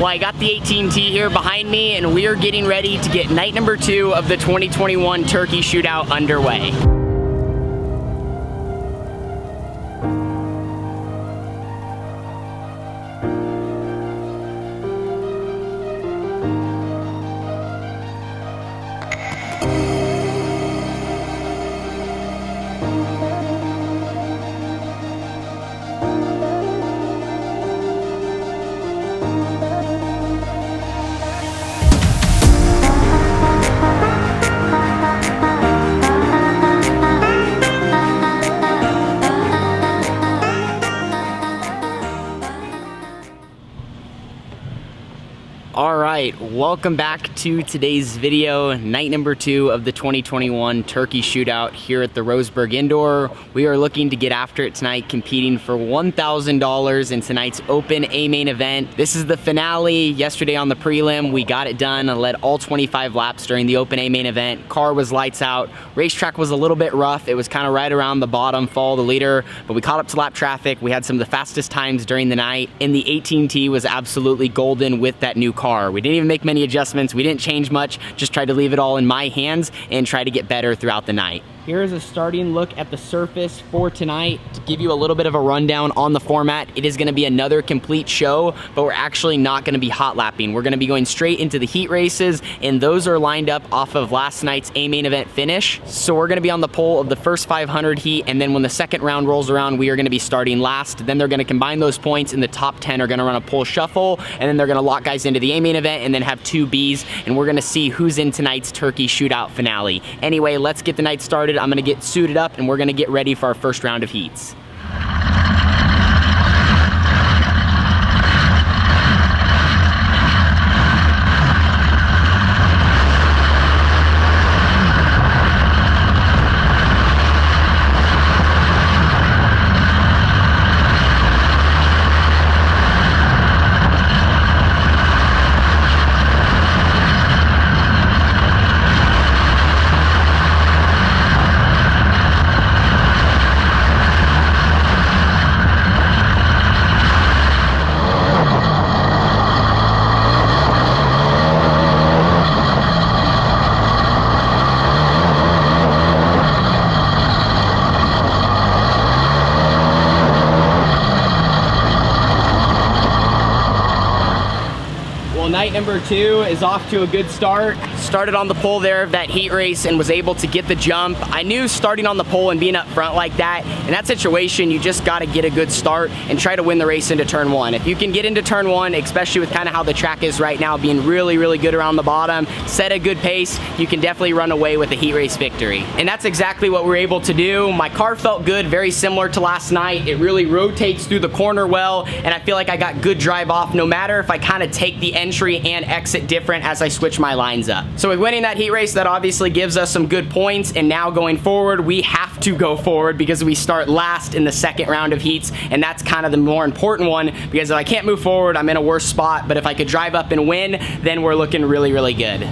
Well, I got the 18T here behind me, and we are getting ready to get night number 2 of the 2021 Turkey Shootout underway. Alright, welcome back to today's video, night number 2 of the 2021 Turkey Shootout here at the Roseburg Indoor. We are looking to get after it tonight, competing for $1,000 in tonight's Open A main event. This is the finale. Yesterday on the prelim, we got it done and led all 25 laps during the Open A main event. Car was lights out. Racetrack was a little bit rough. It was kind of right around the bottom, follow the leader, but we caught up to lap traffic. We had some of the fastest times during the night, and the 18T was absolutely golden with that new car. We didn't even make many adjustments. We didn't change much, just tried to leave it all in my hands and try to get better throughout the night. Here's a starting look at the surface for tonight to give you a little bit of a rundown on the format. It is going to be another complete show, but we're actually not going to be hot lapping. We're going to be going straight into the heat races, and those are lined up off of last night's A main event finish. So we're going to be on the pole of the first 500 heat, and then when the second round rolls around, we are going to be starting last. Then they're going to combine those points, and the top 10 are going to run a pole shuffle, and then they're going to lock guys into the A main event and then have 2 Bs, and we're going to see who's in tonight's Turkey Shootout finale. Anyway, let's get the night started. I'm going to get suited up, and we're going to get ready for our first round of heats. Night number 2 is off to a good start. Started on the pole there of that heat race and was able to get the jump. I knew starting on the pole and being up front like that, in that situation, you just got to get a good start and try to win the race into turn 1. If you can get into turn 1, especially with kind of how the track is right now, being really, really good around the bottom, set a good pace, you can definitely run away with a heat race victory. And that's exactly what we were able to do. My car felt good, very similar to last night. It really rotates through the corner well, and I feel like I got good drive off no matter if I kind of take the entry and exit different as I switch my lines up. So with winning that heat race, that obviously gives us some good points, and now going forward, we have to go forward because we start last in the second round of heats, and that's kind of the more important one, because if I can't move forward, I'm in a worse spot, but if I could drive up and win, then we're looking really, really good.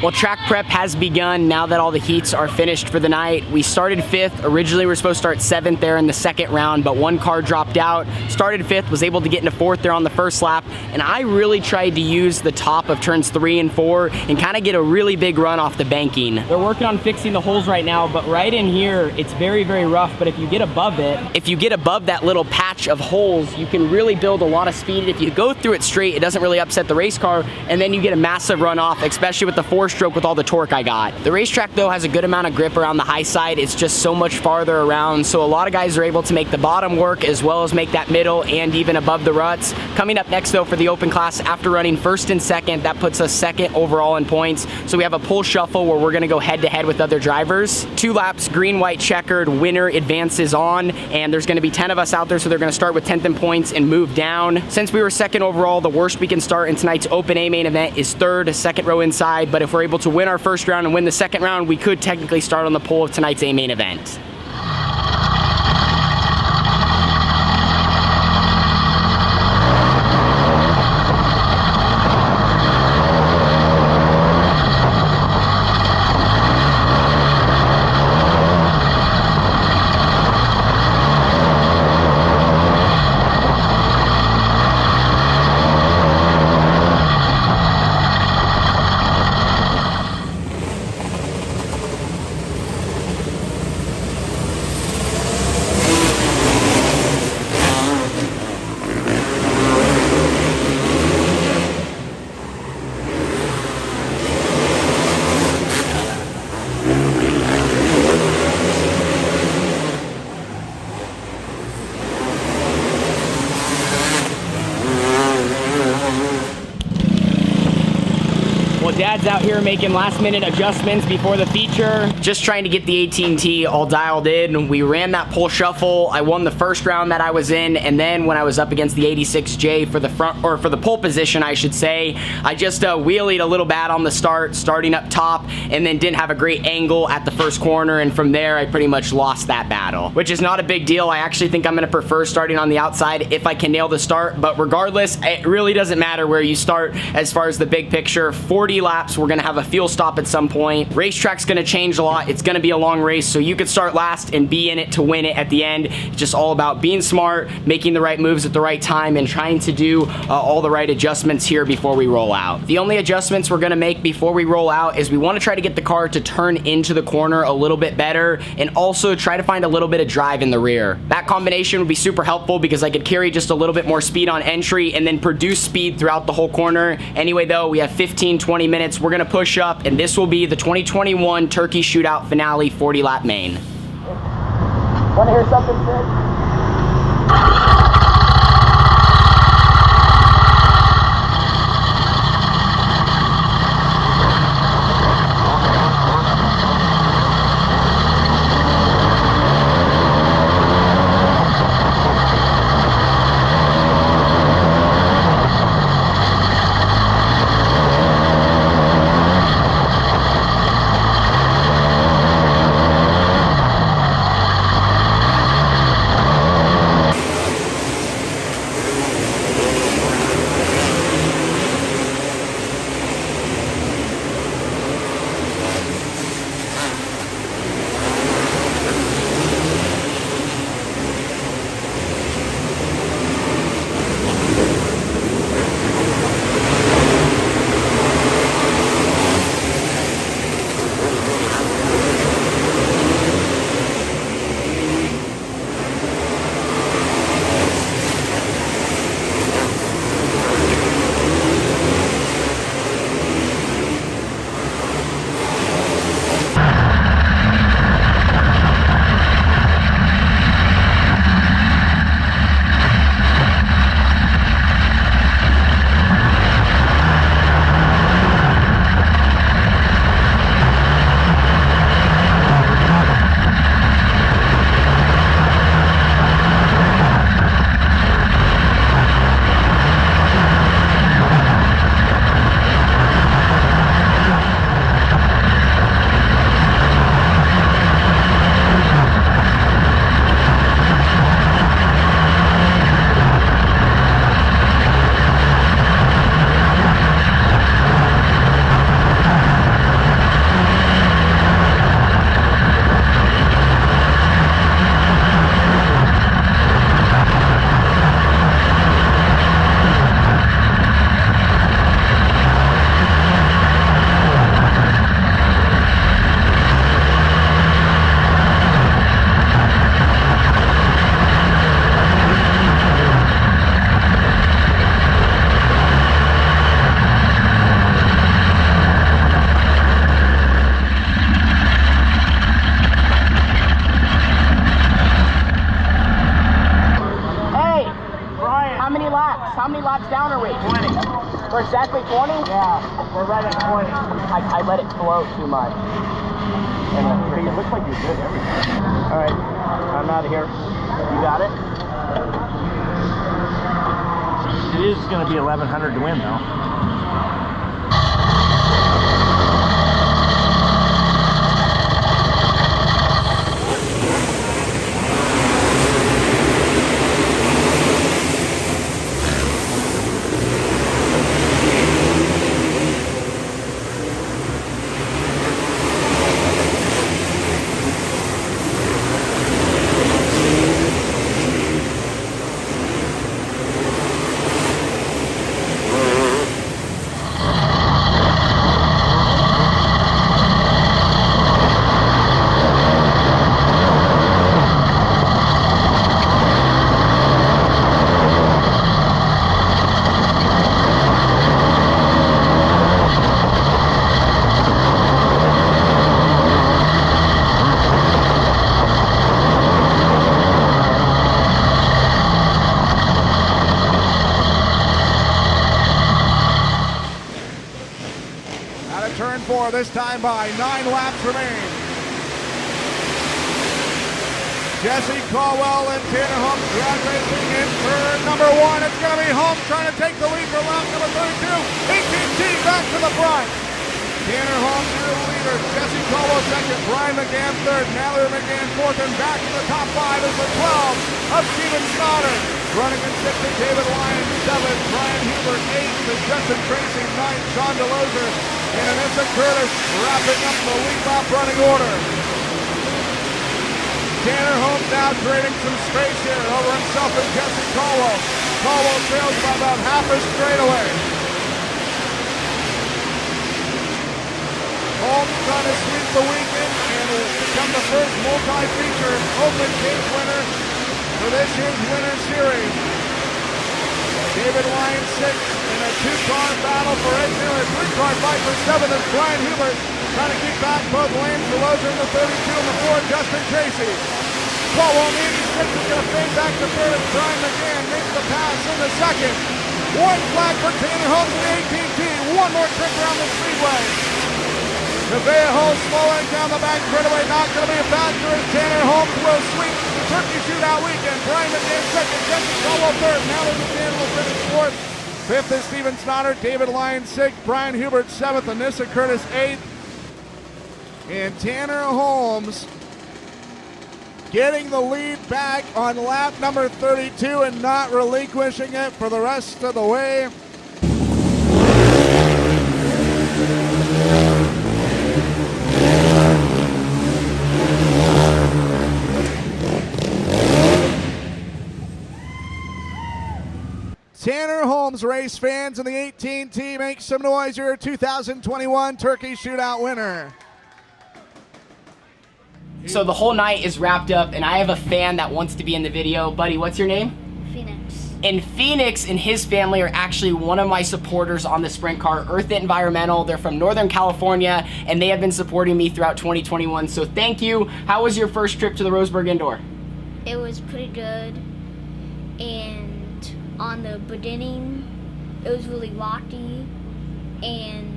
Well, track prep has begun now that all the heats are finished for the night. We started 5th. Originally, we were supposed to start 7th there in the second round, but one car dropped out. Started 5th, was able to get into 4th there on the first lap, and I really tried to use the top of turns 3 and 4 and kind of get a really big run off the banking. They're working on fixing the holes right now, but right in here, it's very, very rough, but if you get above it, if you get above that little patch of holes, you can really build a lot of speed. If you go through it straight, it doesn't really upset the race car, and then you get a massive run off, especially with the 4-stroke with all the torque I got. The racetrack though has a good amount of grip around the high side. It's just so much farther around, so a lot of guys are able to make the bottom work as well as make that middle and even above the ruts. Coming up next though for the open class, after running 1st and 2nd, that puts us 2nd overall in points. So we have a pull shuffle where we're gonna go head to head with other drivers. 2 laps, green, white, checkered, winner advances on, and there's gonna be 10 of us out there, so they're gonna start with 10th in points and move down. Since we were 2nd overall, the worst we can start in tonight's open A main event is 3rd, 2nd row inside, but if we're able to win our first round and win the second round, we could technically start on the pole of tonight's A main event. Dad's out here making last minute adjustments before the feature. Just trying to get the 18T all dialed in. We ran that pole shuffle. I won the first round that I was in, and then when I was up against the 86J for the front, or for the pole position, I should say, I just wheelied a little bad on the start, starting up top, and then didn't have a great angle at the first corner, and from there, I pretty much lost that battle, which is not a big deal. I actually think I'm gonna prefer starting on the outside if I can nail the start, but regardless, it really doesn't matter where you start as far as the big picture. 40 laps, we're gonna have a fuel stop at some point. Racetrack's gonna change a lot. It's gonna be a long race, so you could start last and be in it to win it at the end. It's just all about being smart, making the right moves at the right time, and trying to do all the right adjustments here before we roll out. The only adjustments we're gonna make before we roll out is we wanna try to get the car to turn into the corner a little bit better, and also try to find a little bit of drive in the rear. That combination would be super helpful because I could carry just a little bit more speed on entry and then produce speed throughout the whole corner. Anyway though, we have 15-20 minutes. We're gonna push up, and this will be the 2021 Turkey Shootout Finale 40 lap main. Wanna hear something, Sid? laps down are we? 20. We're exactly 20? Yeah, we're right at 20. I let it flow too much. And it looks like you're good everything. All right, I'm out of here. You got it? It is going to be 1,100 to win, though. Turn 4 this time by 9 laps remain. Jesse Caldwell and Tanner Holmes drag racing in turn number 1. It's going to be Holmes trying to take the lead for lap number 32. AT&T back to the front. Tanner Holmes near the leader. Jesse Caldwell second. Brian McGann third. Mallory McGann fourth. And back to the top 5 is the 12 of Steven Stoddard. Running in 6th is David Lyons, 7th. Brian Hubert 8th. And Justin Tracy 9th. Sean DeLozer and Anissa Curtis wrapping up the lead lap running order. Tanner Holmes now creating some space here over himself and Jesse Caldwell. Caldwell trails by about half a straightaway. Holmes trying to sweep the weekend and will become the first multi-feature open cage winner for this year's Winter Series. David Lyons 6th in a 2-car battle for 8th, nearly a 3-car fight for 7th, and Brian Hubert trying to keep back both lanes. DeLozer in the 32 and the 4, Justin Tracy. Caldwell in 86 is going to fade back to 3rd as Brian McGann makes the pass in the 2nd. One flag for Tanner Holmes in the AT&T. One more trip around the speedway. Nevaeh Holmes slowing down the back straightaway, not going to be a factor as Tanner Holmes will sweep the Turkey Shootout weekend. Brian McGann 2nd, Jesse Caldwell 3rd, Mallory McGann will finish 4th. 5th is Steven Stoddard, David Lyons 6th, Brian Hubert 7th, Anissa Curtis 8th. And Tanner Holmes getting the lead back on lap number 32 and not relinquishing it for the rest of the way. Tanner Holmes, race fans, and the 18 team make some noise. Your 2021 Turkey Shootout winner. So the whole night is wrapped up, and I have a fan that wants to be in the video. Buddy, what's your name? Phoenix. And Phoenix and his family are actually one of my supporters on the sprint car, Earth It Environmental. They're from Northern California, and they have been supporting me throughout 2021. So thank you. How was your first trip to the Roseburg Indoor? It was pretty good, and on the beginning, it was really locky and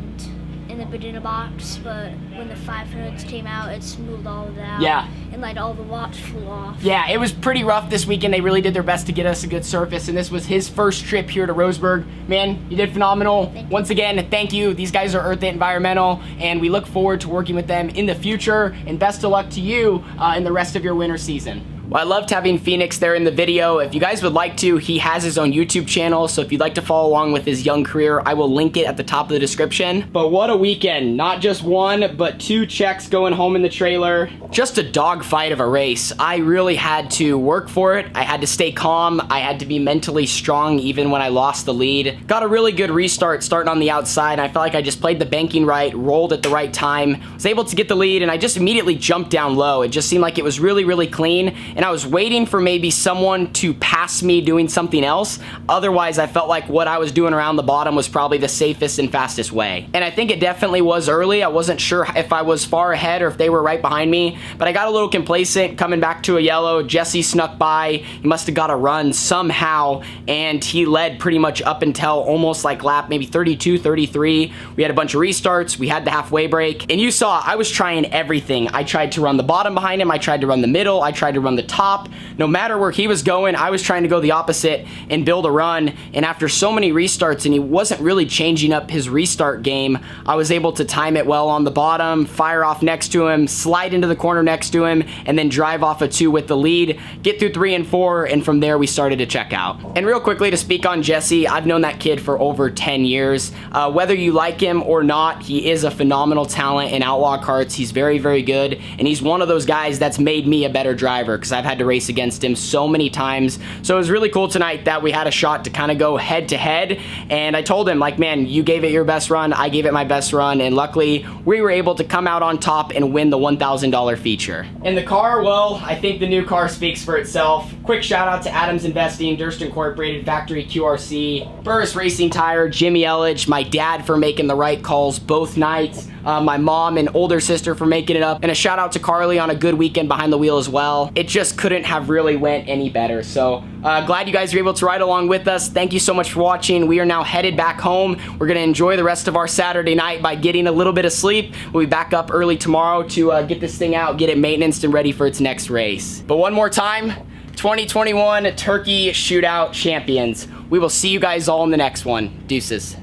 in the beginner box, but when the 500s came out, it smoothed all of that. Yeah. And like all the locks flew off. Yeah, it was pretty rough this weekend. They really did their best to get us a good surface, and this was his first trip here to Roseburg. Man, you did phenomenal. Once again, thank you. These guys are Earth It Environmental, and we look forward to working with them in the future, and best of luck to you in the rest of your winter season. Well, I loved having Phoenix there in the video. If you guys would like to, he has his own YouTube channel, so if you'd like to follow along with his young career, I will link it at the top of the description. But what a weekend. Not just one, but 2 checks going home in the trailer. Just a dogfight of a race. I really had to work for it. I had to stay calm. I had to be mentally strong even when I lost the lead. Got a really good restart starting on the outside, and I felt like I just played the banking right, rolled at the right time, was able to get the lead, and I just immediately jumped down low. It just seemed like it was really, really clean. and I was waiting for maybe someone to pass me doing something else. Otherwise, I felt like what I was doing around the bottom was probably the safest and fastest way. And I think it definitely was early. I wasn't sure if I was far ahead or if they were right behind me, but I got a little complacent coming back to a yellow. Jesse snuck by. He must have got a run somehow, and he led pretty much up until almost like lap maybe 32, 33. We had a bunch of restarts. We had the halfway break, and you saw I was trying everything. I tried to run the bottom behind him. I tried to run the middle. I tried to run the top. No matter where he was going, I was trying to go the opposite and build a run. And after so many restarts, and he wasn't really changing up his restart game, I was able to time it well on the bottom, fire off next to him, slide into the corner next to him, and then drive off a 2 with the lead, get through 3 and 4, and from there we started to check out. And real quickly to speak on Jesse, I've known that kid for over 10 years. Whether you like him or not, he is a phenomenal talent in Outlaw Karts. He's very, very good, and he's one of those guys that's made me a better driver because I've had to race against him so many times. So it was really cool tonight that we had a shot to kind of go head to head, and I told him, like, man, you gave it your best run, I gave it my best run, and luckily we were able to come out on top and win the $1,000 feature. And the car, well, I think the new car speaks for itself. Quick shout out to Adams Investing, Durst Incorporated, Factory QRC, Burris Racing Tire, Jimmy Elledge, my dad for making the right calls both nights, my mom and older sister for making it up, and a shout out to Carly on a good weekend behind the wheel as well. It just couldn't have really went any better. So glad you guys were able to ride along with us. Thank you so much for watching. We are now headed back home. We're gonna enjoy the rest of our Saturday night by getting a little bit of sleep. We'll be back up early tomorrow to get this thing out, get it maintenanced and ready for its next race. But one more time, 2021 Turkey Shootout champions. We will see you guys all in the next one. Deuces.